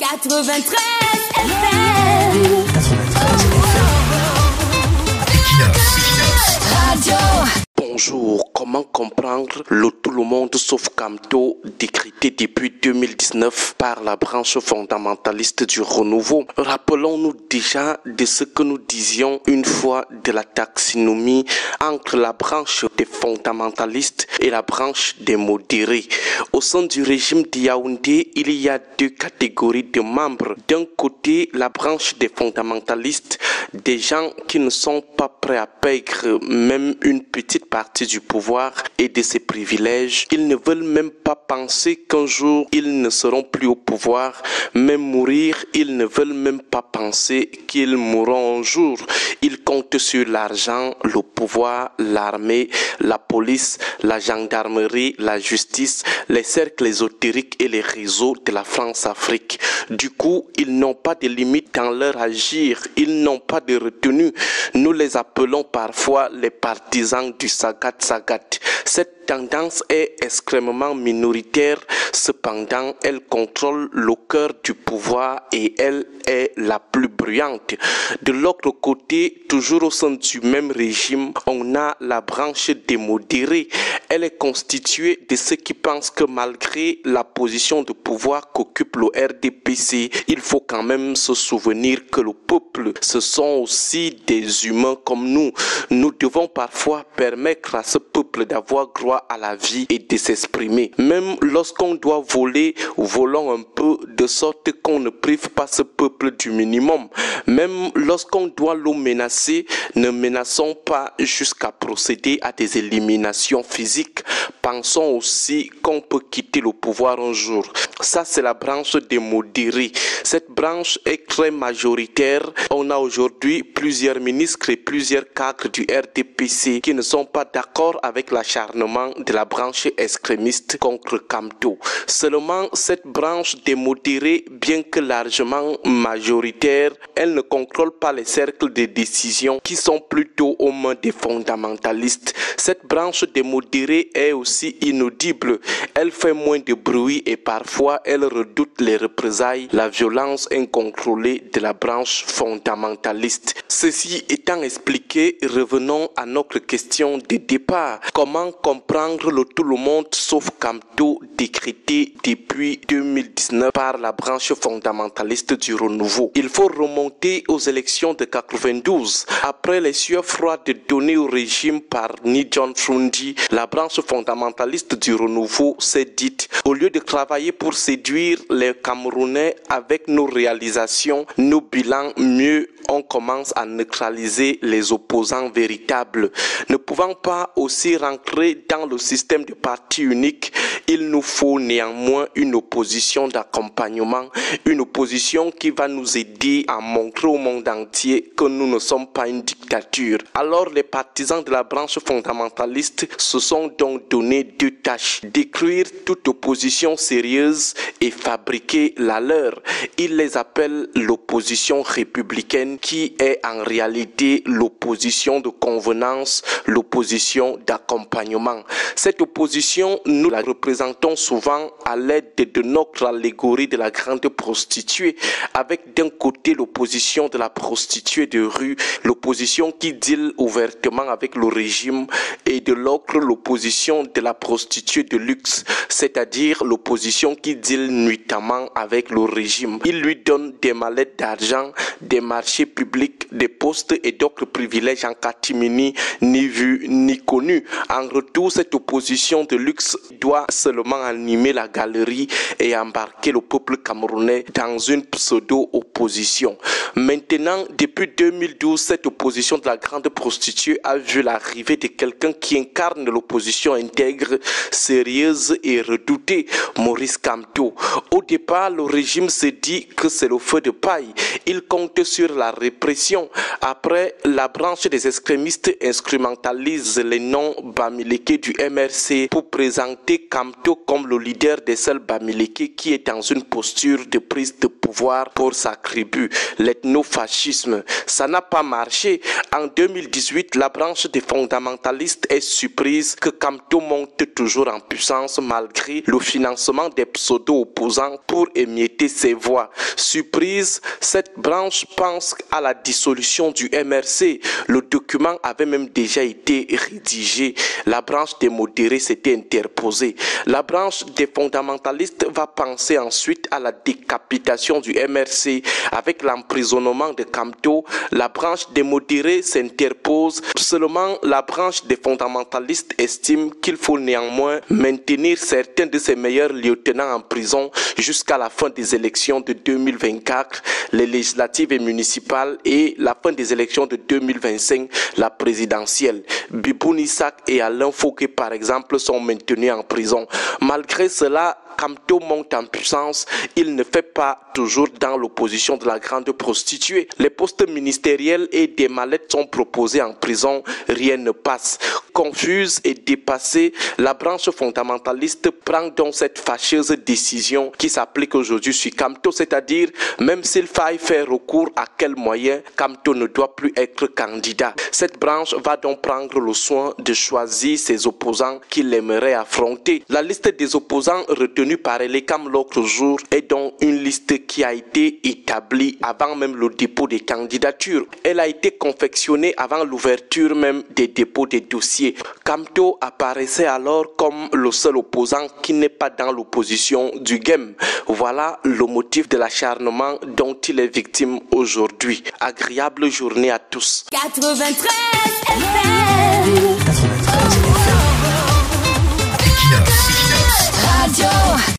93 FM. 93 FM. Radio. Bonjour, comment comprendre le tout le monde sauf Camto décrété depuis 2019 par la branche fondamentaliste du renouveau? Rappelons-nous déjà de ce que nous disions une fois de la taxinomie entre la branche des fondamentalistes et la branche des modérés. Au sein du régime de Yaoundé, il y a deux catégories de membres. D'un côté, la branche des fondamentalistes, des gens qui ne sont pas prêts à perdre même une petite partie du pouvoir et de ses privilèges. Ils ne veulent même pas penser qu'un jour ils ne seront plus au pouvoir. Même mourir, ils ne veulent même pas penser qu'ils mourront un jour. Ils comptent sur l'argent, le pouvoir, l'armée, la police, la gendarmerie, la justice, les cercles ésotériques et les réseaux de la France-Afrique. Du coup, ils n'ont pas de limites dans leur agir. Ils n'ont pas de retenue. Nous les appelons parfois les partisans du Sagat. Cette tendance est extrêmement minoritaire, cependant elle contrôle le cœur du pouvoir et elle est la plus bruyante. De l'autre côté, toujours au sein du même régime, on a la branche des modérés. Elle est constituée de ceux qui pensent que malgré la position de pouvoir qu'occupe le RDPC, il faut quand même se souvenir que le peuple, ce sont aussi des humains comme nous. Nous devons parfois permettre à ce peuple d'avoir droit à la vie et de s'exprimer. Même lorsqu'on doit voler, volons un peu de sorte qu'on ne prive pas ce peuple du minimum. Même lorsqu'on doit le menacer, ne menaçons pas jusqu'à procéder à des éliminations physiques. Pensons aussi qu'on peut quitter le pouvoir un jour. Ça, c'est la branche des modérés. Cette branche est très majoritaire. On a aujourd'hui plusieurs ministres et plusieurs cadres du RDPC qui ne sont pas d'accord avec l'acharnement de la branche extrémiste contre Camto. Seulement, cette branche des modérés, bien que largement majoritaire, elle ne contrôle pas les cercles de décision qui sont plutôt aux mains des fondamentalistes. Cette branche des modérés est aussi inaudible. Elle fait moins de bruit et parfois elle redoute les représailles, la violence incontrôlée de la branche fondamentaliste. Ceci étant expliqué, revenons à notre question de départ. Comment comprendre le tout le monde sauf Camto décrété depuis 2019 par la branche fondamentaliste du renouveau? Il faut remonter aux élections de 92. Après les sueurs froides données au régime par Ni John Frundi, la branche fondamentaliste du renouveau s'est dite: au lieu de travailler pour séduire les Camerounais avec nos réalisations, nos bilans, mieux on commence à neutraliser les opposants véritables. Ne pouvant pas aussi rentrer dans le système de parti unique, il nous faut néanmoins une opposition d'accompagnement, une opposition qui va nous aider à montrer au monde entier que nous ne sommes pas une dictature. Alors les partisans de la branche fondamentaliste se sont donc donné deux tâches: détruire toute opposition sérieuse et fabriquer la leur. Ils les appellent l'opposition républicaine, qui est en réalité l'opposition de convenance, l'opposition d'accompagnement. Cette opposition, nous la représentons souvent à l'aide de notre allégorie de la grande prostituée, avec d'un côté l'opposition de la prostituée de rue, l'opposition qui deal ouvertement avec le régime, et de l'autre l'opposition de la prostituée de luxe, c'est-à-dire l'opposition qui deal nuitamment avec le régime. Il lui donne des mallettes d'argent, des marchés publics, des postes et d'autres privilèges en catimini, ni vus ni connus. En retour, cette opposition de luxe doit seulement animer la galerie et embarquer le peuple camerounais dans une pseudo-opposition. Maintenant, depuis 2012, cette opposition de la grande prostituée a vu l'arrivée de quelqu'un qui incarne l'opposition intègre, sérieuse et redoutée, Maurice Camto. Au départ, le régime s'est dit que c'est le feu de paille. Il compte sur la répression. Après, la branche des extrémistes instrumentalise les noms bamileke du MRC pour présenter Camto comme le leader des seuls bamileke qui est dans une posture de prise de pouvoir pour sa tribu, l'ethnofascisme. Ça n'a pas marché. En 2018, la branche des fondamentalistes est surprise que Camto monte toujours en puissance malgré le financement des pseudo-opposants pour émietter ses voix. voix. Surprise, cette branche pense à la dissolution du MRC. Le document avait même déjà été rédigé. La branche des modérés s'était interposée. La branche des fondamentalistes va penser ensuite à la décapitation du MRC avec l'emprisonnement de Kamto. La branche des modérés s'interpose. Seulement, la branche des fondamentalistes estime qu'il faut néanmoins maintenir certains de ses meilleurs lieutenants en prison jusqu'à la fin des élections de 2024, les législatives et municipales, et la fin des élections de 2025, la présidentielle. Bibou Nissak et Alain Fouquet, par exemple, sont maintenus en prison. Malgré cela, Kamto monte en puissance, il ne fait pas toujours dans l'opposition de la grande prostituée. Les postes ministériels et des mallettes sont proposés en prison, rien ne passe. Confuse et dépassée, la branche fondamentaliste prend donc cette fâcheuse décision qui s'applique aujourd'hui sur Kamto, c'est-à-dire même s'il faille faire recours à quel moyen, Kamto ne doit plus être candidat. Cette branche va donc prendre le soin de choisir ses opposants qu'il aimerait affronter. La liste des opposants retenue par Elekam l'autre jour est donc une liste qui a été établie avant même le dépôt des candidatures. Elle a été confectionnée avant l'ouverture même des dépôts des dossiers. Kamto apparaissait alors comme le seul opposant qui n'est pas dans l'opposition du game. Voilà le motif de l'acharnement dont il est victime aujourd'hui. Agréable journée à tous. 93 FM. 93 FM. Equinox. Radio.